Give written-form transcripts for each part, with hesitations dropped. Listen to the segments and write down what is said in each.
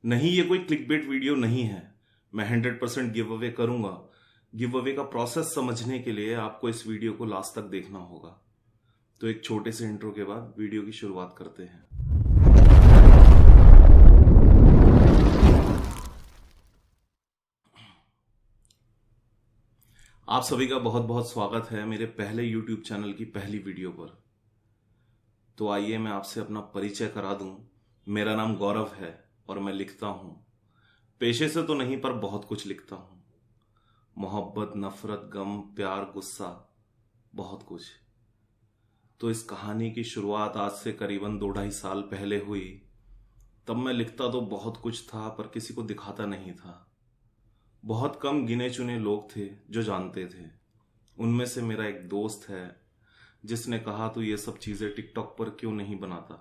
नहीं, ये कोई क्लिकबेट वीडियो नहीं है। मैं 100% गिव अवे करूंगा। गिव अवे का प्रोसेस समझने के लिए आपको इस वीडियो को लास्ट तक देखना होगा। तो एक छोटे से इंट्रो के बाद वीडियो की शुरुआत करते हैं। आप सभी का बहुत बहुत स्वागत है मेरे पहले YouTube चैनल की पहली वीडियो पर। तो आइए मैं आपसे अपना परिचय करा दूं। मेरा नाम गौरव है और मैं लिखता हूं। पेशे से तो नहीं, पर बहुत कुछ लिखता हूं। मोहब्बत, नफरत, गम, प्यार, गुस्सा, बहुत कुछ। तो इस कहानी की शुरुआत आज से करीबन 2-2.5 साल पहले हुई। तब मैं लिखता तो बहुत कुछ था, पर किसी को दिखाता नहीं था। बहुत कम गिने चुने लोग थे जो जानते थे। उनमें से मेरा एक दोस्त है जिसने कहा तू ये सब चीजें टिकटॉक पर क्यों नहीं बनाता,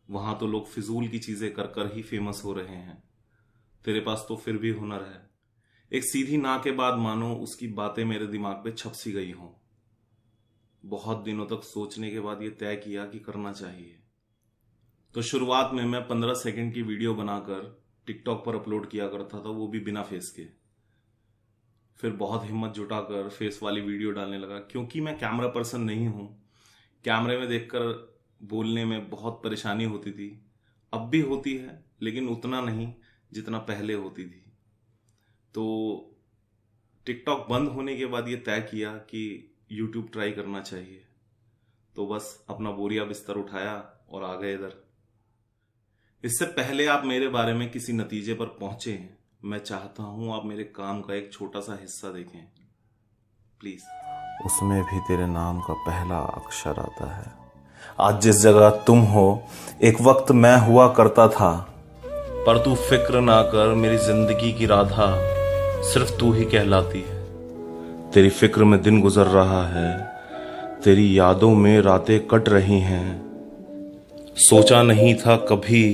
वहां तो लोग फिजूल की चीजें कर कर ही फेमस हो रहे हैं, तेरे पास तो फिर भी हुनर है। एक सीधी ना के बाद मानो उसकी बातें मेरे दिमाग पे छप सी गई हों। बहुत दिनों तक सोचने के बाद ये तय किया कि करना चाहिए। तो शुरुआत में मैं 15 सेकंड की वीडियो बनाकर टिकटॉक पर अपलोड किया करता था, वो भी बिना फेस के। फिर बहुत हिम्मत जुटाकर फेस वाली वीडियो डालने लगा, क्योंकि मैं कैमरा पर्सन नहीं हूं। कैमरे में देखकर बोलने में बहुत परेशानी होती थी। अब भी होती है, लेकिन उतना नहीं जितना पहले होती थी। तो टिकटॉक बंद होने के बाद ये तय किया कि यूट्यूब ट्राई करना चाहिए। तो बस अपना बोरिया बिस्तर उठाया और आ गए इधर। इससे पहले आप मेरे बारे में किसी नतीजे पर पहुंचे हैं, मैं चाहता हूं आप मेरे काम का एक छोटा सा हिस्सा देखें, प्लीज। उसमें भी तेरे नाम का पहला अक्षर आता है। आज जिस जगह तुम हो, एक वक्त मैं हुआ करता था। पर तू फिक्र ना कर, मेरी जिंदगी की राधा सिर्फ तू ही कहलाती है। तेरी फिक्र में दिन गुजर रहा है, तेरी यादों में रातें कट रही हैं। सोचा नहीं था कभी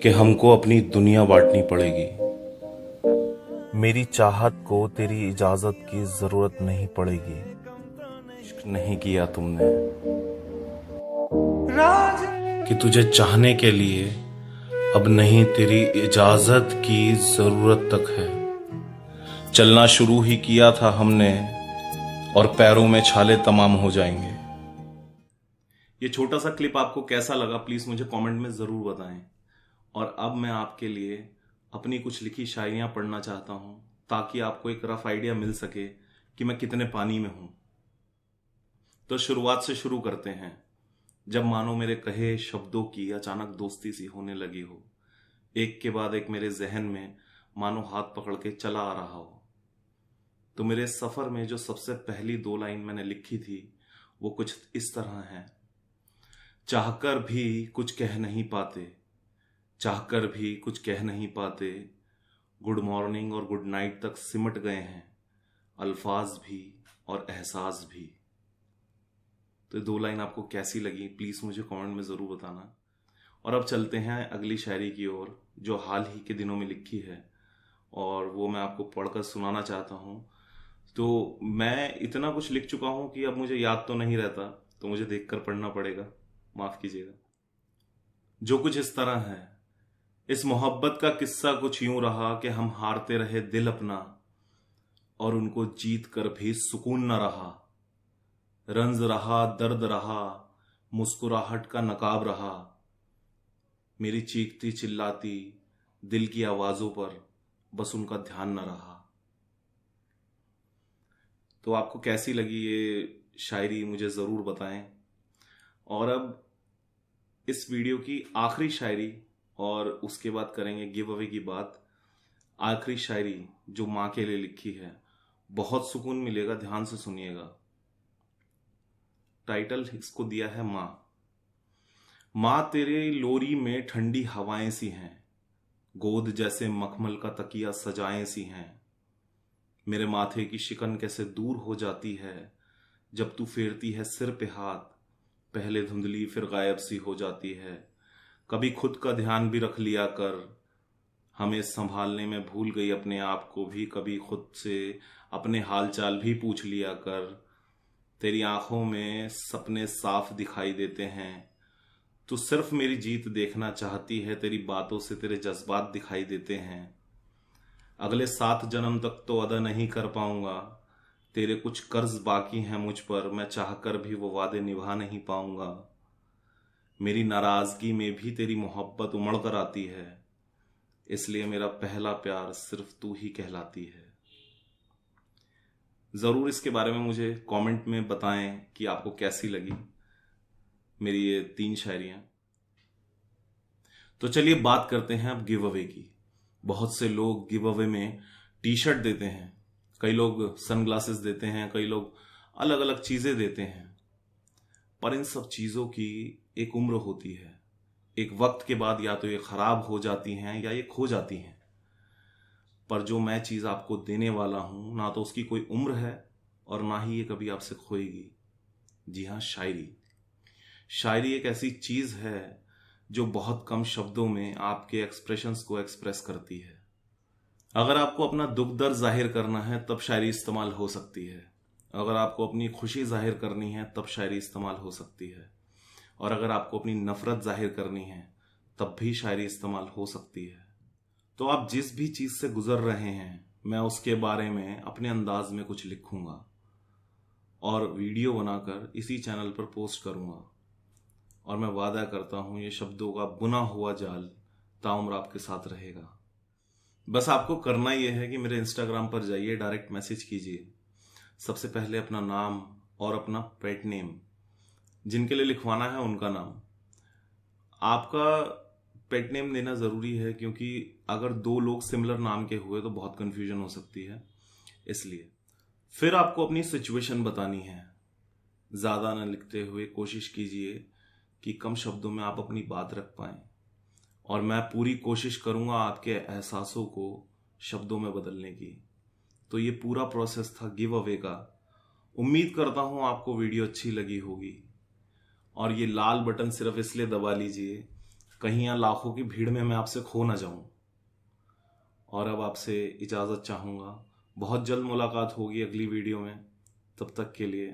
कि हमको अपनी दुनिया बांटनी पड़ेगी। मेरी चाहत को तेरी इजाजत की जरूरत नहीं पड़ेगी। इश्क नहीं किया तुमने कि तुझे चाहने के लिए अब नहीं तेरी इजाजत की जरूरत तक है। चलना शुरू ही किया था हमने और पैरों में छाले तमाम हो जाएंगे। ये छोटा सा क्लिप आपको कैसा लगा, प्लीज मुझे कमेंट में जरूर बताएं। और अब मैं आपके लिए अपनी कुछ लिखी शायरियां पढ़ना चाहता हूं, ताकि आपको एक रफ आइडिया मिल सके कि मैं कितने पानी में हूं। तो शुरुआत से शुरू करते हैं। जब मानो मेरे कहे शब्दों की अचानक दोस्ती सी होने लगी हो, एक के बाद एक मेरे जहन में मानो हाथ पकड़ के चला आ रहा हो। तो मेरे सफर में जो सबसे पहली 2 लाइन मैंने लिखी थी वो कुछ इस तरह है। चाहकर भी कुछ कह नहीं पाते, चाहकर भी कुछ कह नहीं पाते, गुड मॉर्निंग और गुड नाइट तक सिमट गए हैं अल्फाज भी और एहसास भी। तो 2 लाइन आपको कैसी लगी, प्लीज मुझे कमेंट में जरूर बताना। और अब चलते हैं अगली शायरी की ओर, जो हाल ही के दिनों में लिखी है और वो मैं आपको पढ़कर सुनाना चाहता हूँ। तो मैं इतना कुछ लिख चुका हूँ कि अब मुझे याद तो नहीं रहता, तो मुझे देखकर पढ़ना पड़ेगा, माफ कीजिएगा। जो कुछ इस तरह है। इस मोहब्बत का किस्सा कुछ यूं रहा कि हम हारते रहे दिल अपना और उनको जीत कर भी सुकून न रहा। रंज रहा, दर्द रहा, मुस्कुराहट का नकाब रहा। मेरी चीखती चिल्लाती दिल की आवाजों पर बस उनका ध्यान न रहा। तो आपको कैसी लगी ये शायरी, मुझे जरूर बताएं। और अब इस वीडियो की आखिरी शायरी, और उसके बाद करेंगे गिव अवे की बात। आखिरी शायरी जो माँ के लिए लिखी है, बहुत सुकून मिलेगा, ध्यान से सुनिएगा। टाइटल इसको दिया है माँ। माँ तेरे लोरी में ठंडी हवाएं सी हैं, गोद जैसे मखमल का तकिया सजाएं सी हैं। मेरे माथे की शिकन कैसे दूर हो जाती है जब तू फेरती है सिर पे हाथ, पहले धुंधली फिर गायब सी हो जाती है। कभी खुद का ध्यान भी रख लिया कर, हमें संभालने में भूल गई अपने आप को भी। कभी खुद से अपने हालचाल भी पूछ लिया कर। तेरी आंखों में सपने साफ दिखाई देते हैं, तू सिर्फ मेरी जीत देखना चाहती है, तेरी बातों से तेरे जज्बात दिखाई देते हैं। अगले 7 जन्म तक तो अदा नहीं कर पाऊंगा, तेरे कुछ कर्ज बाकी हैं मुझ पर, मैं चाहकर भी वो वादे निभा नहीं पाऊंगा। मेरी नाराजगी में भी तेरी मोहब्बत उमड़ कर आती है, इसलिए मेरा पहला प्यार सिर्फ तू ही कहलाती है। ज़रूर इसके बारे में मुझे कमेंट में बताएं कि आपको कैसी लगी मेरी ये 3 शायरियां। तो चलिए बात करते हैं अब गिव अवे की। बहुत से लोग गिव अवे में टी शर्ट देते हैं, कई लोग सनग्लासेस देते हैं, कई लोग अलग अलग चीज़ें देते हैं। पर इन सब चीज़ों की एक उम्र होती है, एक वक्त के बाद या तो ये ख़राब हो जाती हैं या ये खो जाती हैं। पर जो मैं चीज़ आपको देने वाला हूँ, ना तो उसकी कोई उम्र है और ना ही ये कभी आपसे खोएगी। जी हाँ, शायरी। शायरी एक ऐसी चीज़ है जो बहुत कम शब्दों में आपके एक्सप्रेशंस को एक्सप्रेस करती है। अगर आपको अपना दुख दर्द जाहिर करना है तब शायरी इस्तेमाल हो सकती है, अगर आपको अपनी खुशी जाहिर करनी है तब शायरी इस्तेमाल हो सकती है, और अगर आपको अपनी नफरत जाहिर करनी है तब भी शायरी इस्तेमाल हो सकती है। तो आप जिस भी चीज़ से गुजर रहे हैं, मैं उसके बारे में अपने अंदाज में कुछ लिखूंगा और वीडियो बनाकर इसी चैनल पर पोस्ट करूंगा। और मैं वादा करता हूं ये शब्दों का बुना हुआ जाल ताउम्र आपके साथ रहेगा। बस आपको करना यह है कि मेरे इंस्टाग्राम पर जाइए, डायरेक्ट मैसेज कीजिए। सबसे पहले अपना नाम और अपना पेट नेम, जिनके लिए लिखवाना है उनका नाम। आपका पेट नेम देना ज़रूरी है, क्योंकि अगर 2 लोग सिमिलर नाम के हुए तो बहुत कन्फ्यूजन हो सकती है, इसलिए। फिर आपको अपनी सिचुएशन बतानी है। ज़्यादा न लिखते हुए कोशिश कीजिए कि कम शब्दों में आप अपनी बात रख पाएं, और मैं पूरी कोशिश करूंगा आपके एहसासों को शब्दों में बदलने की। तो ये पूरा प्रोसेस था गिव अवे का। उम्मीद करता हूं आपको वीडियो अच्छी लगी होगी, और ये लाल बटन सिर्फ इसलिए दबा लीजिए कहीं यहाँ लाखों की भीड़ में मैं आपसे खो ना जाऊं। और अब आपसे इजाज़त चाहूँगा। बहुत जल्द मुलाकात होगी अगली वीडियो में, तब तक के लिए